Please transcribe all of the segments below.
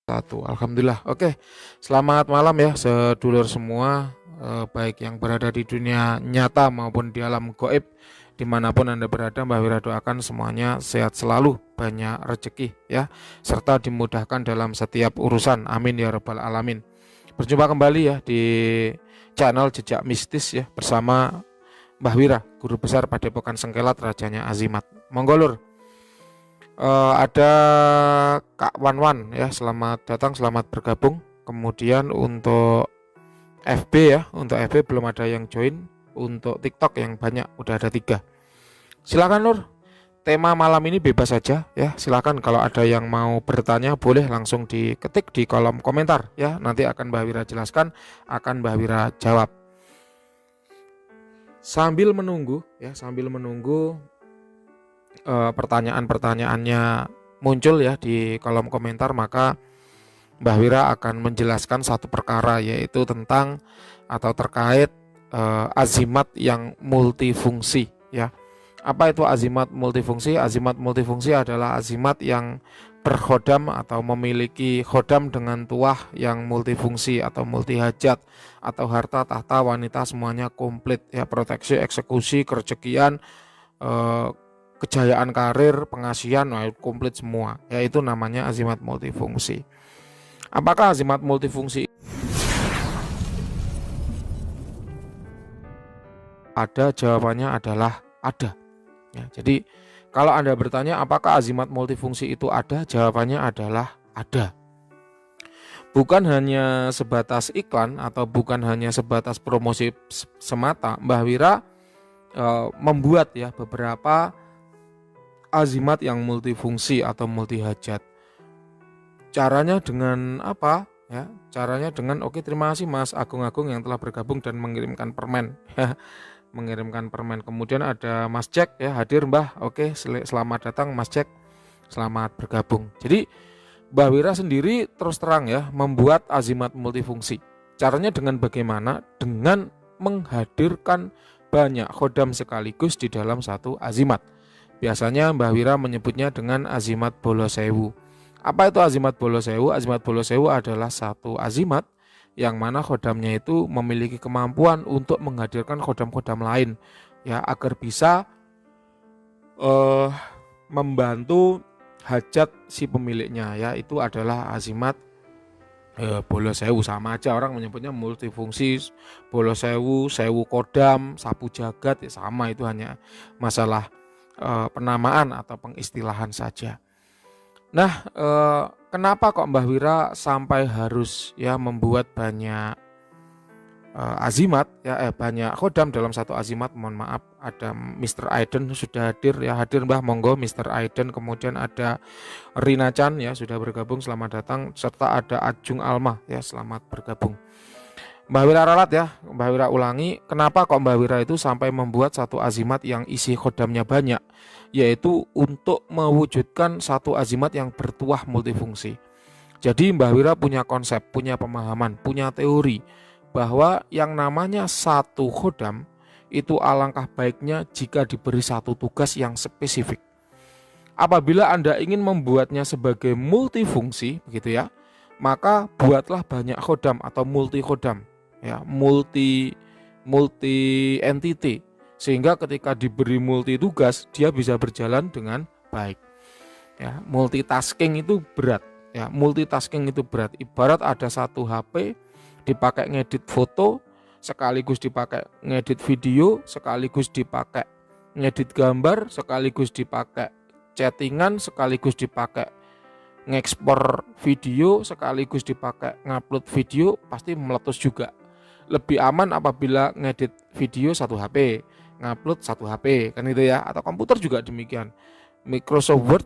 Satu, alhamdulillah. Oke, selamat malam ya sedulur semua, baik yang berada di dunia nyata maupun di alam goib, dimanapun Anda berada. Mbah Wira doakan semuanya sehat selalu, banyak rezeki ya, serta dimudahkan dalam setiap urusan. Amin ya rabbal alamin. Berjumpa kembali ya di channel Jejak Mistis ya, bersama Mbah Wira, guru besar Padepokan Sengkelat, Rajanya Azimat. Monggo Lur. Ada Kak Wanwan ya, selamat datang, selamat bergabung. Kemudian untuk FB ya, untuk FB belum ada yang join. Untuk TikTok yang banyak, udah ada 3. Silakan Nur, tema malam ini bebas saja ya. Silakan kalau ada yang mau bertanya boleh langsung diketik di kolom komentar ya. Nanti akan Mbah Wira jelaskan, akan Mbah Wira jawab. Sambil menunggu pertanyaan-pertanyaannya muncul ya di kolom komentar, maka Mbah Wira akan menjelaskan satu perkara, yaitu tentang atau terkait azimat yang multifungsi ya. Apa itu azimat multifungsi? Azimat multifungsi adalah azimat yang berkhodam atau memiliki khodam dengan tuah yang multifungsi atau multi hajat, atau harta, tahta, wanita semuanya komplit ya, proteksi, eksekusi, kerejekian, kejayaan karir, pengasihan, komplit semua. Yaitu namanya azimat multifungsi. Apakah azimat multifungsi ada? Jawabannya adalah ada. Ya, jadi kalau Anda bertanya apakah azimat multifungsi itu ada, jawabannya adalah ada. Bukan hanya sebatas iklan atau bukan hanya sebatas promosi semata, Mbah Wira membuat ya beberapa azimat yang multifungsi atau multi hajat. Caranya dengan apa? Ya, caranya dengan terima kasih Mas Agung yang telah bergabung dan mengirimkan permen. Mengirimkan permen. Kemudian ada Mas Jack ya, hadir Mbah. Selamat datang Mas Jack. Selamat bergabung. Jadi Mbah Wira sendiri terus terang ya membuat azimat multifungsi. Caranya dengan bagaimana? Dengan menghadirkan banyak khodam sekaligus di dalam satu azimat. Biasanya Mbah Wira menyebutnya dengan azimat bolo sewu. Apa itu azimat bolo sewu? Azimat bolo sewu adalah satu azimat yang mana khodamnya itu memiliki kemampuan untuk menghadirkan khodam-khodam lain ya, agar bisa membantu hajat si pemiliknya ya. Itu adalah azimat bolo sewu. Sama aja orang menyebutnya multifungsi, bolo sewu, sewu kodam, sapu jagat ya, sama, itu hanya masalah penamaan atau pengistilahan saja. Nah, kenapa kok Mbah Wira sampai harus ya membuat banyak azimat ya, banyak khodam dalam satu azimat? Mohon maaf, ada Mr. Aiden sudah hadir ya, hadir Mbah, monggo Mr. Aiden. Kemudian ada Rina Chan ya, sudah bergabung, selamat datang, serta ada Ajung Alma ya, selamat bergabung. Mbah Wira ralat ya, Mbah Wira ulangi, kenapa kok Mbah Wira itu sampai membuat satu azimat yang isi khodamnya banyak, yaitu untuk mewujudkan satu azimat yang bertuah multifungsi. Jadi Mbah Wira punya konsep, punya pemahaman, punya teori bahwa yang namanya satu khodam itu alangkah baiknya jika diberi satu tugas yang spesifik. Apabila Anda ingin membuatnya sebagai multifungsi begitu ya, maka buatlah banyak khodam atau multi khodam ya, multi entity, sehingga ketika diberi multi tugas dia bisa berjalan dengan baik ya. Multitasking itu berat ya, multitasking itu berat. Ibarat ada satu HP dipakai ngedit foto, sekaligus dipakai ngedit video, sekaligus dipakai ngedit gambar, sekaligus dipakai chattingan, sekaligus dipakai ngekspor video, sekaligus dipakai ngupload video, pasti meletus juga. Lebih aman apabila ngedit video satu HP, ngupload satu HP, kan gitu ya. Atau komputer juga demikian. Microsoft Word,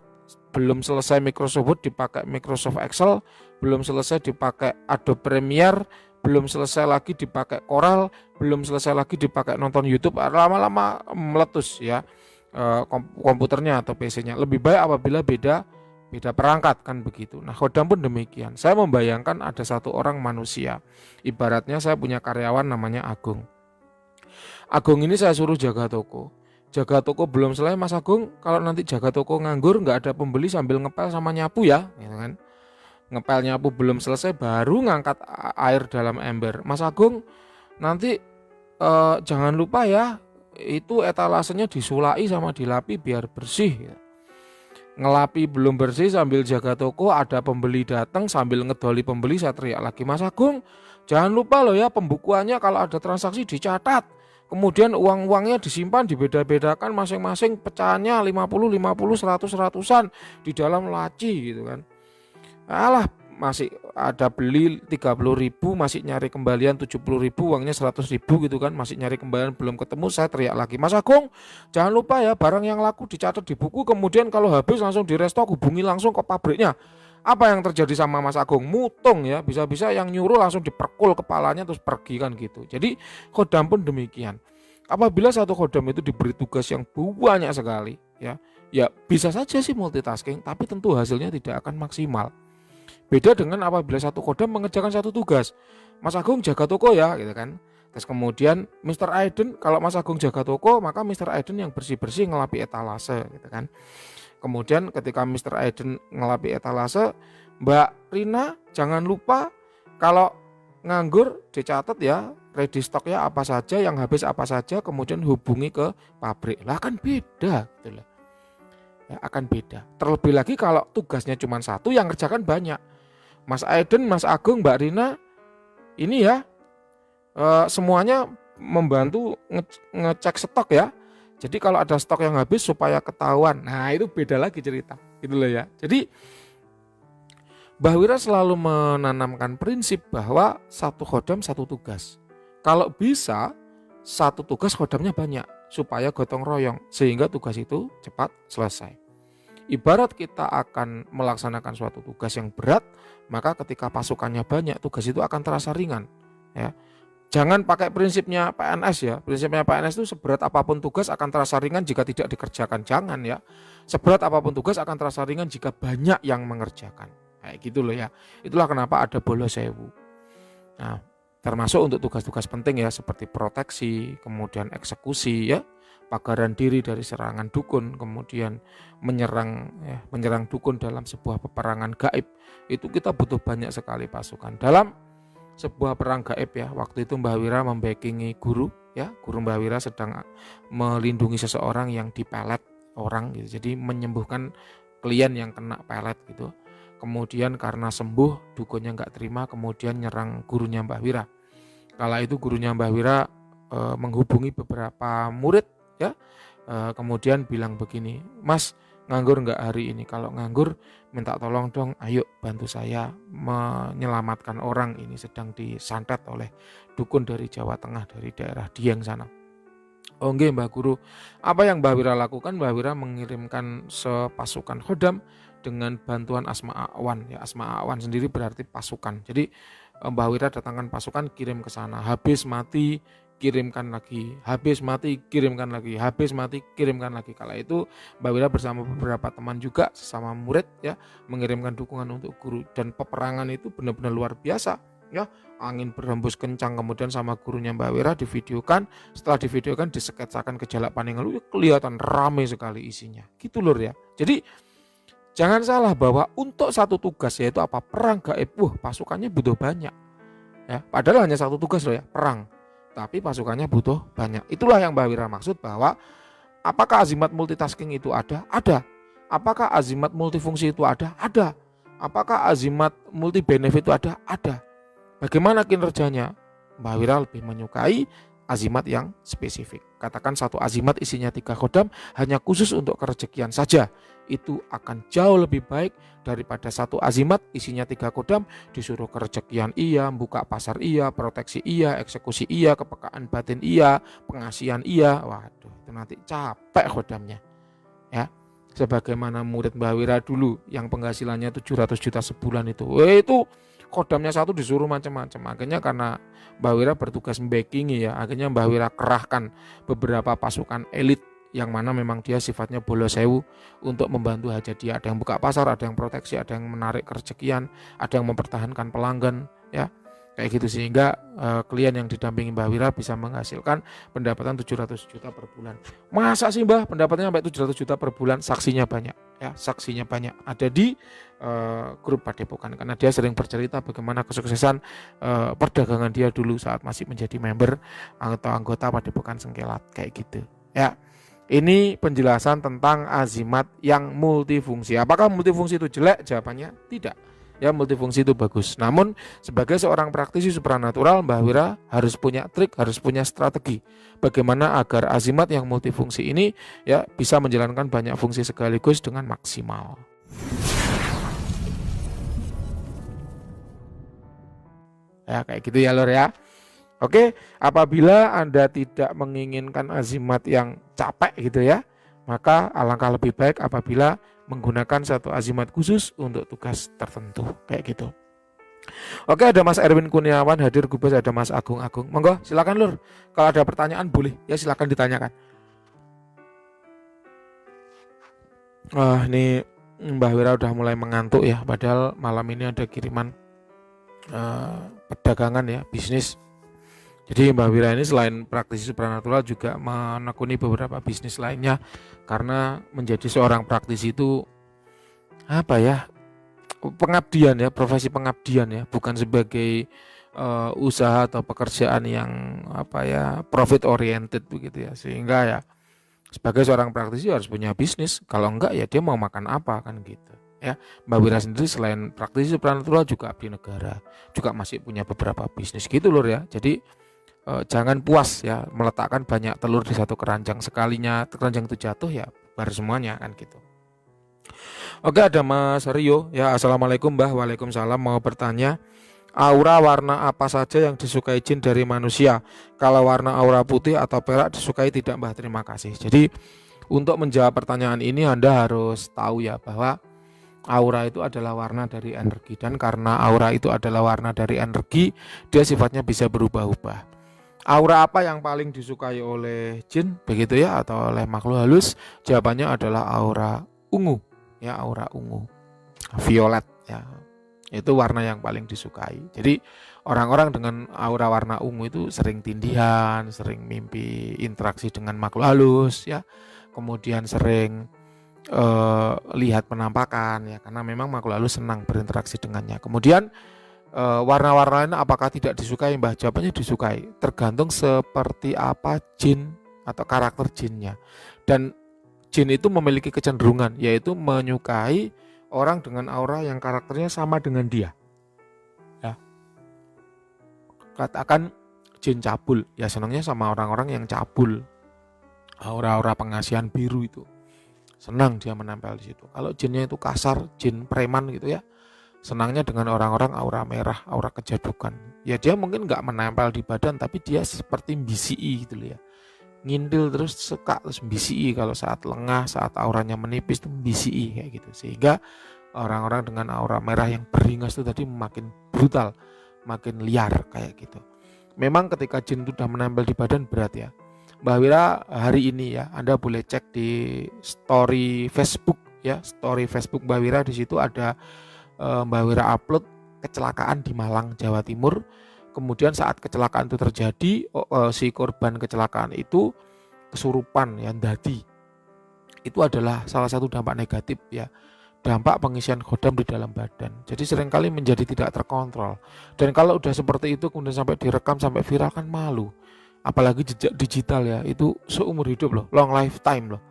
belum selesai Microsoft Word dipakai Microsoft Excel, belum selesai dipakai Adobe Premiere, belum selesai lagi dipakai Corel, belum selesai lagi dipakai nonton YouTube, lama-lama meletus ya komputernya atau PC-nya. Lebih baik apabila beda perangkat, kan begitu. Nah, khodam pun demikian. Saya membayangkan ada satu orang manusia. Ibaratnya saya punya karyawan namanya Agung. Agung ini saya suruh jaga toko. Jaga toko belum selesai Mas Agung, kalau nanti jaga toko nganggur, nggak ada pembeli, sambil ngepel sama nyapu ya, gitu kan. ngepel nyapu belum selesai baru ngangkat air dalam ember. Mas Agung, nanti jangan lupa ya, itu etalasenya disulai sama dilapi biar bersih. Ngelapi belum bersih sambil jaga toko, ada pembeli datang sambil ngedoli pembeli, saya teriak lagi, Mas Agung, jangan lupa loh ya, pembukuannya kalau ada transaksi dicatat. Kemudian uang-uangnya disimpan, dibeda-bedakan masing-masing, pecahannya 50, 50, 100, 100-an di dalam laci gitu kan. Alah, masih ada beli 30.000, masih nyari kembalian 70.000, uangnya 100.000 gitu kan, masih nyari kembalian belum ketemu. Saya teriak lagi, Mas Agung, jangan lupa ya, barang yang laku dicatat di buku, kemudian kalau habis langsung di restock, hubungi langsung ke pabriknya. Apa yang terjadi sama Mas Agung? Mutung ya, bisa-bisa yang nyuruh langsung diperkul kepalanya terus pergi kan gitu. Jadi khodam pun demikian. Apabila satu khodam itu diberi tugas yang banyak sekali ya bisa saja sih multitasking, tapi tentu hasilnya tidak akan maksimal. Beda dengan apabila satu khodam mengerjakan satu tugas. Mas Agung jaga toko ya gitu kan. Terus kemudian Mr. Aiden, kalau Mas Agung jaga toko, maka Mr. Aiden yang bersih-bersih ngelapi etalase gitu kan. Kemudian ketika Mr. Aiden ngelapi etalase, Mbak Rina jangan lupa kalau nganggur dicatat ya, ready stock ya apa saja, yang habis apa saja, kemudian hubungi ke pabrik. Lah kan beda gitu lah. Ya, akan beda. Terlebih lagi kalau tugasnya cuma satu, yang kerjakan banyak. Mas Aiden, Mas Agung, Mbak Rina, ini ya semuanya membantu ngecek stok ya. Jadi kalau ada stok yang habis supaya ketahuan. Nah itu beda lagi cerita gitu loh ya. Jadi Mbah Wira selalu menanamkan prinsip bahwa satu khodam satu tugas. Kalau bisa satu tugas khodamnya banyak supaya gotong royong sehingga tugas itu cepat selesai. Ibarat kita akan melaksanakan suatu tugas yang berat, maka ketika pasukannya banyak tugas itu akan terasa ringan ya. Jangan pakai prinsipnya PNS ya. Prinsipnya PNS itu seberat apapun tugas akan terasa ringan jika tidak dikerjakan. Jangan ya. Seberat apapun tugas akan terasa ringan jika banyak yang mengerjakan. Kayak gitu loh ya. Itulah kenapa ada bolo sewu. Nah, termasuk untuk tugas-tugas penting ya seperti proteksi, kemudian eksekusi ya, pagaran diri dari serangan dukun, kemudian menyerang dukun dalam sebuah peperangan gaib. Itu kita butuh banyak sekali pasukan. Dalam sebuah perang gaib ya, waktu itu Mbah Wira membackingi guru ya, guru Mbah Wira sedang melindungi seseorang yang dipelet orang gitu, jadi menyembuhkan klien yang kena pelet gitu. Kemudian karena sembuh, dukunnya nggak terima, kemudian nyerang gurunya Mbah Wira. Kala itu gurunya Mbah Wira menghubungi beberapa murid ya, kemudian bilang begini, Mas nganggur nggak hari ini? Kalau nganggur minta tolong dong, ayo bantu saya menyelamatkan orang ini sedang disantet oleh dukun dari Jawa Tengah, dari daerah Dieng sana. Oh nggih Mbah Guru. Apa yang Mbah Wira lakukan? Mbah Wira mengirimkan sepasukan khodam dengan bantuan Asma Awan ya. Asma Awan sendiri berarti pasukan. Jadi Mbah Wira datangkan pasukan, kirim ke sana. Habis mati kirimkan lagi, habis mati kirimkan lagi, habis mati kirimkan lagi. Kala itu Mbah Wira bersama beberapa teman juga sesama murid ya mengirimkan dukungan untuk guru, dan peperangan itu benar-benar luar biasa ya. Angin berhembus kencang, kemudian sama gurunya Mbah Wira divideokan. Setelah divideokan disketsakan gejala Paninggalu, kelihatan ramai sekali isinya. Gitu lur ya. Jadi jangan salah bahwa untuk satu tugas yaitu apa? Perang gaib. Pasukannya butuh banyak. Ya, padahal hanya satu tugas loh ya, perang. Tapi pasukannya butuh banyak. Itulah yang Mbah Wira maksud bahwa apakah azimat multitasking itu ada? Ada. Apakah azimat multifungsi itu ada? Ada. Apakah azimat multi benefit itu ada? Ada. Bagaimana kinerjanya? Mbah Wira lebih menyukai azimat yang spesifik. Katakan satu azimat isinya 3 khodam hanya khusus untuk kerejekian saja. Itu akan jauh lebih baik daripada satu azimat isinya 3 khodam disuruh kerejekian iya, buka pasar iya, proteksi iya, eksekusi iya, kepekaan batin iya, pengasihan iya. Waduh, itu nanti capek khodamnya. Ya. Sebagaimana murid Mbah Wira dulu yang penghasilannya 700 juta sebulan itu. Itu khodamnya satu disuruh macam-macam. Akhirnya karena Mbah Wira bertugas membackingi ya, akhirnya Mbah Wira kerahkan beberapa pasukan elit yang mana memang dia sifatnya bolo sewu untuk membantu hajat dia. Ada yang buka pasar, ada yang proteksi, ada yang menarik kerejekian, ada yang mempertahankan pelanggan ya. Kayak gitu sehingga klien yang didampingi Mbah Wira bisa menghasilkan pendapatan 700 juta per bulan. Masa sih Mbah pendapatnya sampai 700 juta per bulan? Saksinya banyak ya, saksinya banyak. Ada di grup Padepokan, karena dia sering bercerita bagaimana kesuksesan perdagangan dia dulu saat masih menjadi member atau anggota Padepokan Sengkelat kayak gitu ya. Ini penjelasan tentang azimat yang multifungsi. Apakah multifungsi itu jelek? Jawabannya tidak. Ya, multifungsi itu bagus. Namun sebagai seorang praktisi supranatural, Mbah Wira harus punya trik, harus punya strategi bagaimana agar azimat yang multifungsi ini ya bisa menjalankan banyak fungsi sekaligus dengan maksimal. Ya, kayak gitu ya lor ya. Oke, apabila Anda tidak menginginkan azimat yang capek gitu ya, maka alangkah lebih baik apabila menggunakan satu azimat khusus untuk tugas tertentu kayak gitu. Oke, ada Mas Erwin Kurniawan hadir, Gubes, ada Mas Agung. Monggo silakan lur. Kalau ada pertanyaan boleh ya, silakan ditanyakan. Ini Mbah Wira udah mulai mengantuk ya, padahal malam ini ada kiriman perdagangan ya, bisnis. Jadi Mbah Wira ini selain praktisi supranatural juga menekuni beberapa bisnis lainnya, karena menjadi seorang praktisi itu apa ya, pengabdian ya, profesi pengabdian ya, bukan sebagai usaha atau pekerjaan yang apa ya, profit oriented begitu ya. Sehingga ya sebagai seorang praktisi harus punya bisnis, kalau enggak ya dia mau makan apa kan gitu ya. Mbah Wira sendiri selain praktisi supranatural juga abdi negara, juga masih punya beberapa bisnis gitu lur ya. Jadi jangan puas ya meletakkan banyak telur di satu keranjang, sekalinya keranjang itu jatuh ya bar semuanya kan gitu. Oke, ada Mas Rio ya, assalamualaikum Mbah. Waalaikumsalam. Mau bertanya, aura warna apa saja yang disukai jin dari manusia? Kalau warna aura putih atau perak disukai tidak Mbah? Terima kasih. Jadi untuk menjawab pertanyaan ini Anda harus tahu ya bahwa aura itu adalah warna dari energi, dan karena aura itu adalah warna dari energi, dia sifatnya bisa berubah-ubah. Aura apa yang paling disukai oleh jin begitu ya, atau oleh makhluk halus? Jawabannya adalah aura ungu ya, aura ungu, violet ya. Itu warna yang paling disukai. Jadi orang-orang dengan aura warna ungu itu sering tindihan, sering mimpi interaksi dengan makhluk halus ya. Kemudian sering lihat penampakan ya, karena memang makhluk halus senang berinteraksi dengannya. Kemudian warna-warna lain apakah tidak disukai Mbah? Jawabannya disukai, tergantung seperti apa jin atau karakter jinnya. Dan jin itu memiliki kecenderungan yaitu menyukai orang dengan aura yang karakternya sama dengan dia ya. Katakan jin cabul ya, senangnya sama orang-orang yang cabul, aura-aura pengasihan biru itu senang dia menempel di situ. Kalau jinnya itu kasar, jin preman gitu ya, senangnya dengan orang-orang aura merah, aura kejadukan. Ya dia mungkin nggak menempel di badan, tapi dia seperti BCI gitu ya, ngintil terus suka terus BCI. Kalau saat lengah, saat auranya menipis itu BCI kayak gitu. Sehingga orang-orang dengan aura merah yang beringas itu tadi makin brutal, makin liar kayak gitu. Memang ketika jin itu sudah menempel di badan berat ya. Mbah Wira hari ini ya, Anda boleh cek di story Facebook ya, story Facebook Mbah Wira. Di situ ada Mbah Wira upload kecelakaan di Malang, Jawa Timur. Kemudian saat kecelakaan itu terjadi, si korban kecelakaan itu kesurupan ya, dadi. Itu adalah salah satu dampak negatif ya, dampak pengisian khodam di dalam badan. Jadi seringkali menjadi tidak terkontrol. Dan kalau udah seperti itu kemudian sampai direkam, sampai viral kan malu. Apalagi jejak digital ya, itu seumur hidup loh, long lifetime loh.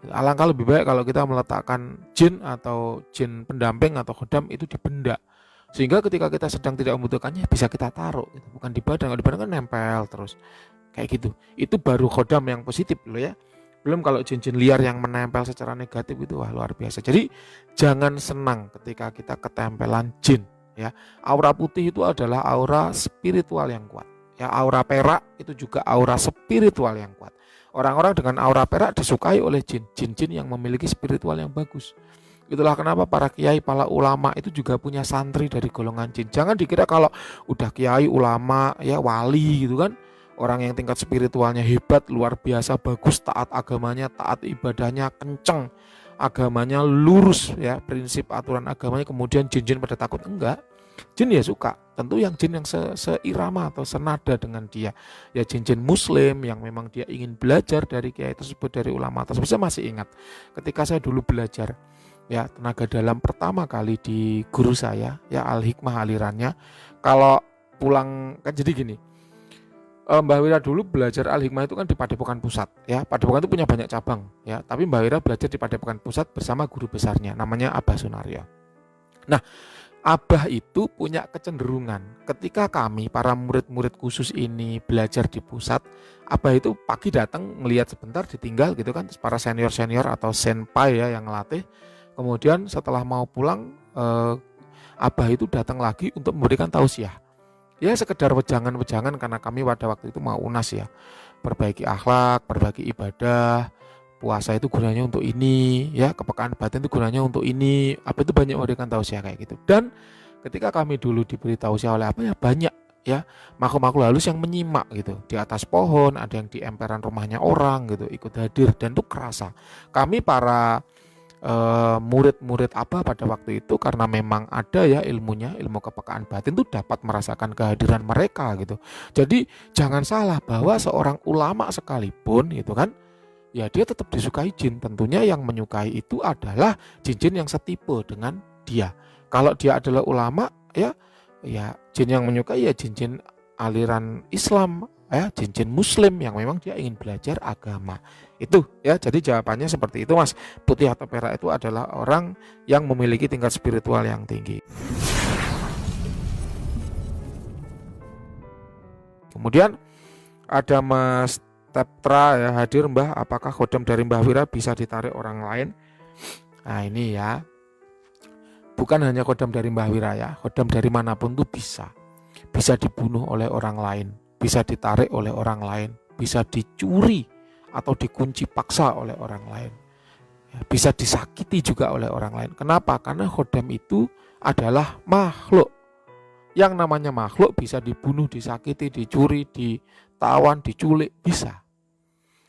Alangkah lebih baik kalau kita meletakkan jin atau jin pendamping atau khodam itu di benda, sehingga ketika kita sedang tidak membutuhkannya bisa kita taruh gitu. Bukan di badan, kalau di badan kan nempel terus kayak gitu. Itu baru khodam yang positif loh ya. Belum kalau jin-jin liar yang menempel secara negatif itu wah luar biasa. Jadi jangan senang ketika kita ketempelan jin ya. Aura putih itu adalah aura spiritual yang kuat ya. Aura perak itu juga aura spiritual yang kuat. Orang-orang dengan aura perak disukai oleh jin-jin yang memiliki spiritual yang bagus. Itulah kenapa para kiai, para ulama itu juga punya santri dari golongan jin. Jangan dikira kalau udah kiai, ulama, ya wali gitu kan, orang yang tingkat spiritualnya hebat, luar biasa, bagus, taat agamanya, taat ibadahnya, kenceng, agamanya lurus ya, prinsip aturan agamanya, kemudian jin-jin pada takut. Enggak. Jin ya suka, tentu yang jin yang seirama atau senada dengan dia. Ya jin-jin muslim yang memang dia ingin belajar dari kiai tersebut, dari ulama tersebut. Saya masih ingat ketika saya dulu belajar ya, tenaga dalam pertama kali di guru saya, ya Al-Hikmah alirannya. Kalau pulang kan jadi gini, Mbah Wira dulu belajar Al-Hikmah itu kan di Padepokan Pusat, ya. Padepokan itu punya banyak cabang, ya. Tapi Mbah Wira belajar di Padepokan Pusat bersama guru besarnya, namanya Abah Sunaryo. Nah, Abah itu punya kecenderungan ketika kami para murid-murid khusus ini belajar di pusat, Abah itu pagi datang ngelihat sebentar ditinggal gitu kan, para senior-senior atau senpai ya yang ngelatih. Kemudian setelah mau pulang, Abah itu datang lagi untuk memberikan tausiah. Ya sekedar wejangan-wejangan karena kami pada waktu itu mau UNAS ya. Perbaiki akhlak, perbaiki ibadah, puasa itu gunanya untuk ini, ya kepekaan batin itu gunanya untuk ini. Apa itu banyak memberikan tausiah kayak gitu. Dan ketika kami dulu diberi tausiah oleh apa ya banyak ya makhluk-makhluk halus yang menyimak gitu di atas pohon, ada yang di emperan rumahnya orang gitu ikut hadir dan itu kerasa. Kami para murid-murid apa pada waktu itu karena memang ada ya ilmunya, ilmu kepekaan batin itu dapat merasakan kehadiran mereka gitu. Jadi jangan salah bahwa seorang ulama sekalipun gitu kan, ya dia tetap disukai jin. Tentunya yang menyukai itu adalah jin-jin yang setipe dengan dia. Kalau dia adalah ulama ya jin yang menyukai ya jin-jin aliran Islam, ya jin-jin muslim yang memang dia ingin belajar agama. Itu ya, jadi jawabannya seperti itu Mas. Putih atau perak itu adalah orang yang memiliki tingkat spiritual yang tinggi. Kemudian ada Mas Teptra ya hadir, Mbah, apakah khodam dari Mbah Wira bisa ditarik orang lain? Nah ini ya, bukan hanya khodam dari Mbah Wira ya, khodam dari manapun tuh bisa dibunuh oleh orang lain, bisa ditarik oleh orang lain, bisa dicuri atau dikunci paksa oleh orang lain, ya, bisa disakiti juga oleh orang lain. Kenapa? Karena khodam itu adalah makhluk. Yang namanya makhluk bisa dibunuh, disakiti, dicuri, ditawan, diculik, bisa.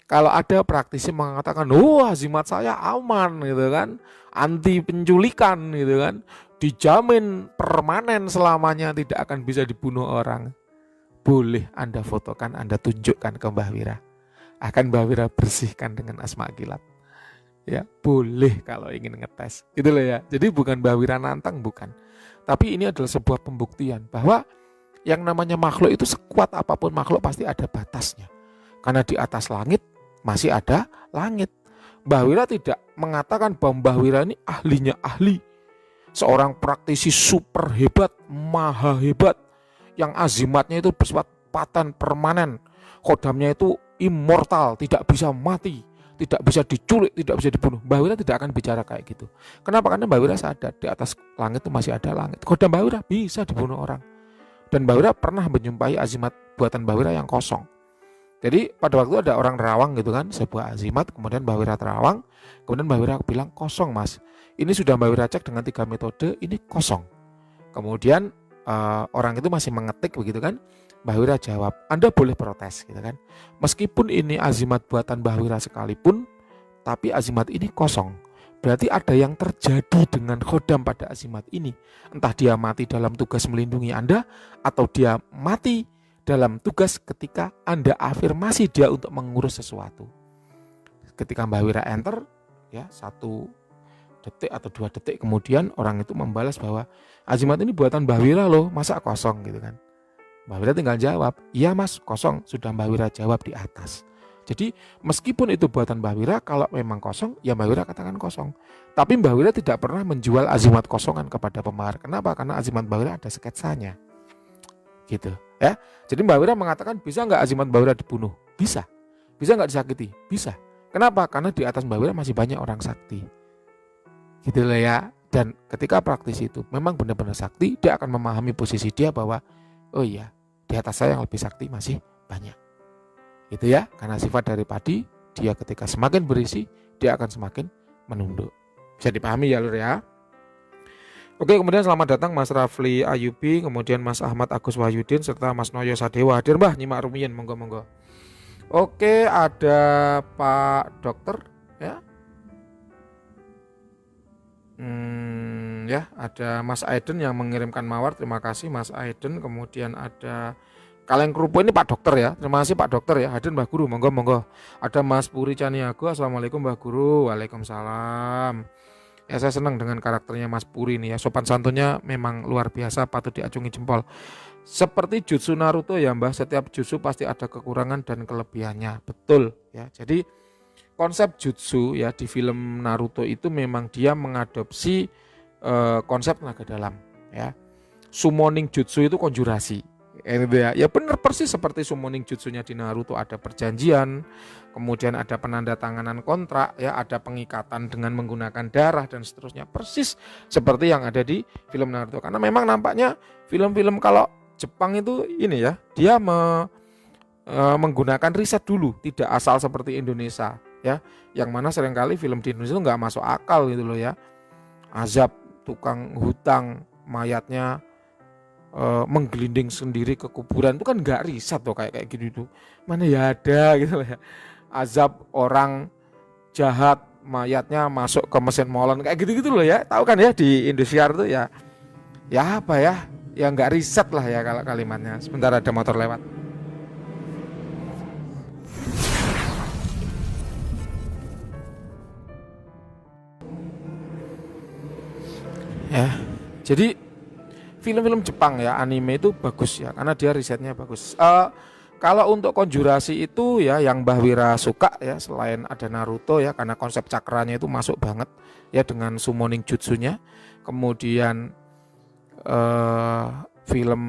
Kalau ada praktisi mengatakan, azimat saya aman gitu kan, anti penculikan gitu kan, dijamin permanen selamanya tidak akan bisa dibunuh orang. Boleh Anda fotokan, Anda tunjukkan ke Mbah Wira. Akan Mbah Wira bersihkan dengan asma kilat. Ya, boleh kalau ingin ngetes. Gitu loh ya. Jadi bukan Mbah Wira nantang, bukan. Tapi ini adalah sebuah pembuktian bahwa yang namanya makhluk itu sekuat apapun makhluk pasti ada batasnya. Karena di atas langit masih ada langit. Mbah Wira tidak mengatakan bahwa Mbah Wira ini ahlinya ahli. Seorang praktisi super hebat, maha hebat. Yang azimatnya itu bersifat paten permanen. Khodamnya itu immortal, tidak bisa mati, tidak bisa diculik, tidak bisa dibunuh. Mbah Wira tidak akan bicara kayak gitu. Kenapa? Karena Mbah Wira sadar di atas langit itu masih ada langit. Khodam Mbah Wira bisa dibunuh orang. Dan Mbah Wira pernah menjumpai azimat buatan Mbah Wira yang kosong. Jadi pada waktu ada orang nerawang gitu kan, sebuah azimat, kemudian Mbah Wira terawang, kemudian Mbah Wira bilang kosong Mas. Ini sudah Mbah Wira cek dengan 3 metode, ini kosong. Kemudian orang itu masih mengetik begitu kan. Mbah Wira jawab, Anda boleh protes gitu kan. Meskipun ini azimat buatan Mbah Wira sekalipun, tapi azimat ini kosong. Berarti ada yang terjadi dengan khodam pada azimat ini. Entah dia mati dalam tugas melindungi Anda, atau dia mati dalam tugas ketika Anda afirmasi dia untuk mengurus sesuatu. Ketika Mbah Wira enter, ya 1 detik atau 2 detik kemudian orang itu membalas bahwa azimat ini buatan Mbah Wira loh, masa kosong gitu kan. Mbah Wira tinggal jawab, iya Mas kosong, sudah Mbah Wira jawab di atas. Jadi meskipun itu buatan Mbah Wira, kalau memang kosong ya Mbah Wira katakan kosong. Tapi Mbah Wira tidak pernah menjual azimat kosongan kepada pemahar. Kenapa? Karena azimat Mbah Wira ada sketsanya gitu ya. Jadi Mbah Wira mengatakan bisa nggak azimat Mbah Wira dibunuh? Bisa. Bisa nggak disakiti? Bisa. Kenapa? Karena di atas Mbah Wira masih banyak orang sakti. Gitu lah ya. Dan ketika praktisi itu memang benar-benar sakti, dia akan memahami posisi dia bahwa oh iya, di atas saya yang lebih sakti masih banyak. Gitu ya. Karena sifat dari padi, dia ketika semakin berisi, dia akan semakin menunduk. Bisa dipahami ya Lur ya. Oke, kemudian selamat datang Mas Rafli Ayubi, kemudian Mas Ahmad Agus Wahyudin serta Mas Noyo Sadewa hadir Mbah, nyimak rumiyin, monggo-monggo. Oke, ada Pak Dokter ya. Ya, ada Mas Aiden yang mengirimkan mawar, terima kasih Mas Aiden. Kemudian ada Kaleng Kerupu, ini Pak Dokter ya, terima kasih Pak Dokter ya, hadir Mbah Guru, monggo-monggo. Ada Mas Puri Caniago, assalamualaikum Mbah Guru, waalaikumsalam. Ya saya senang dengan karakternya Mas Puri nih ya. Sopan santunnya memang luar biasa, patut diacungi jempol. Seperti jutsu Naruto ya Mbah, setiap jutsu pasti ada kekurangan dan kelebihannya. Betul ya. Jadi konsep jutsu ya di film Naruto itu memang dia mengadopsi konsep tenaga dalam ya. Summoning jutsu itu konjurasi. Ya benar persis seperti summoning jutsunya di Naruto, ada perjanjian, kemudian ada penandatanganan kontrak ya, ada pengikatan dengan menggunakan darah dan seterusnya, persis seperti yang ada di film Naruto. Karena memang nampaknya film-film kalau Jepang itu ini ya, dia menggunakan riset dulu, tidak asal seperti Indonesia ya, yang mana seringkali film di Indonesia itu nggak masuk akal gitu loh ya. Azab tukang hutang, mayatnya menggelinding sendiri ke kuburan, itu kan nggak riset tuh kayak gitu tuh, mana ya ada gitu loh ya. Azab orang jahat, mayatnya masuk ke mesin molen kayak gitu loh ya, tahu kan ya di Indosiar tuh ya. Ya apa ya nggak riset lah ya kalau kalimatnya. Sebentar ada motor lewat. Ya, jadi film-film Jepang ya, anime itu bagus ya, karena dia risetnya bagus. Kalau untuk konjurasi itu ya, yang Mbah Wira suka ya, selain ada Naruto ya, karena konsep cakranya itu masuk banget ya dengan summoning jutsunya. Kemudian film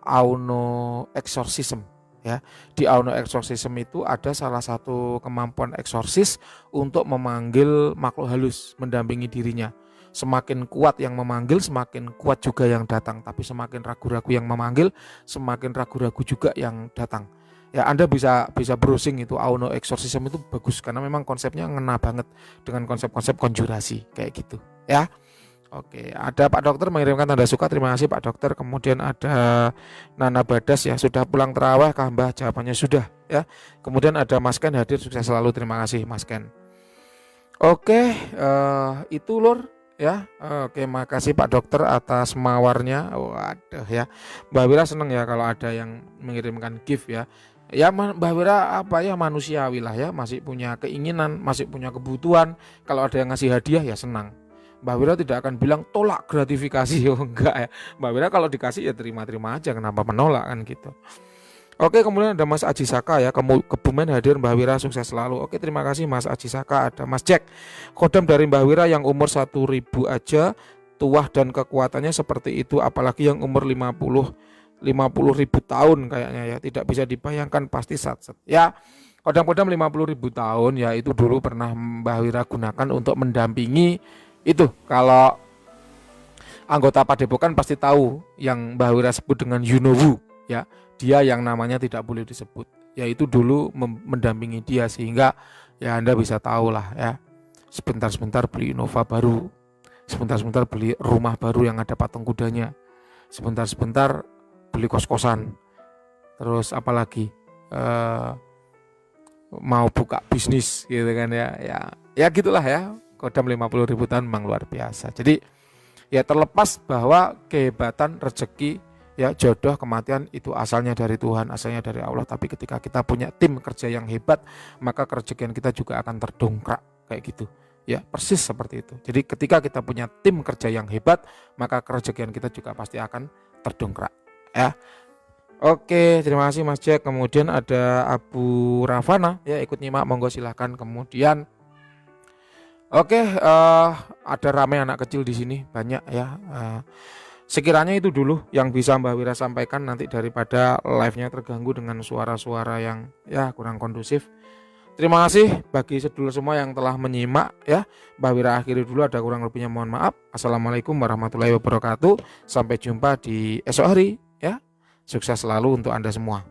Aono Exorcism ya. Di Aono Exorcism itu ada salah satu kemampuan eksorsis untuk memanggil makhluk halus mendampingi dirinya. Semakin kuat yang memanggil, semakin kuat juga yang datang. Tapi semakin ragu-ragu yang memanggil, semakin ragu-ragu juga yang datang. Ya Anda bisa browsing itu, Aono Exorcism itu bagus karena memang konsepnya ngena banget dengan konsep-konsep konjurasi kayak gitu ya. Oke, ada Pak Dokter mengirimkan tanda suka, terima kasih Pak Dokter. Kemudian ada Nana Badas ya, sudah pulang terawih kah Mbah? Jawabannya sudah ya. Kemudian ada Mas Ken hadir, sukses selalu, terima kasih Mas Ken. Oke, itu Lur ya. Oke, makasih Pak Dokter atas mawarnya. Waduh ya, Mbak Wira seneng ya kalau ada yang mengirimkan gift ya. Ya Mbak Wira apa ya, manusiawi lah ya, masih punya keinginan, masih punya kebutuhan. Kalau ada yang ngasih hadiah ya senang. Mbak Wira tidak akan bilang tolak gratifikasi, oh enggak ya. Mbak Wira kalau dikasih ya terima-terima aja, kenapa menolak kan gitu. Oke, kemudian ada Mas Aji Saka ya, Kebumen hadir, Mbak Wira sukses selalu. Oke, terima kasih Mas Aji Saka. Ada Mas Jack, kodam dari Mbak Wira yang umur 1000 aja tuah dan kekuatannya seperti itu, apalagi yang umur 50 ribu tahun kayaknya ya, tidak bisa dibayangkan, pasti satset ya. Kodam-kodam 50 ribu tahun ya, itu dulu pernah Mbak Wira gunakan untuk mendampingi itu. Kalau anggota Padepokan pasti tahu yang Mbah Wira sebut dengan Yunowu ya, dia yang namanya tidak boleh disebut, yaitu dulu mendampingi dia, sehingga ya Anda bisa tahu lah ya, sebentar-sebentar beli Innova baru, sebentar-sebentar beli rumah baru yang ada patung kudanya, sebentar-sebentar beli kos-kosan, terus apalagi mau buka bisnis gitu kan ya gitulah ya. Kodam 50 ribu tahun memang luar biasa. Jadi ya terlepas bahwa kehebatan, rezeki, ya jodoh, kematian itu asalnya dari Tuhan, asalnya dari Allah. Tapi ketika kita punya tim kerja yang hebat, maka kerezekian kita juga akan terdongkrak kayak gitu. Ya persis seperti itu. Jadi ketika kita punya tim kerja yang hebat, maka kerezekian kita juga pasti akan terdongkrak ya. Oke, terima kasih Mas Jack. Kemudian ada Abu Ravana ya, ikut nyimak, monggo silahkan. Kemudian oke, ada ramai anak kecil di sini, banyak ya. Sekiranya itu dulu yang bisa Mbak Wira sampaikan, nanti daripada live-nya terganggu dengan suara-suara yang ya kurang kondusif. Terima kasih bagi sedulur semua yang telah menyimak ya. Mbak Wira akhiri dulu, ada kurang lebihnya mohon maaf. Assalamualaikum warahmatullahi wabarakatuh. Sampai jumpa di esok hari ya. Sukses selalu untuk Anda semua.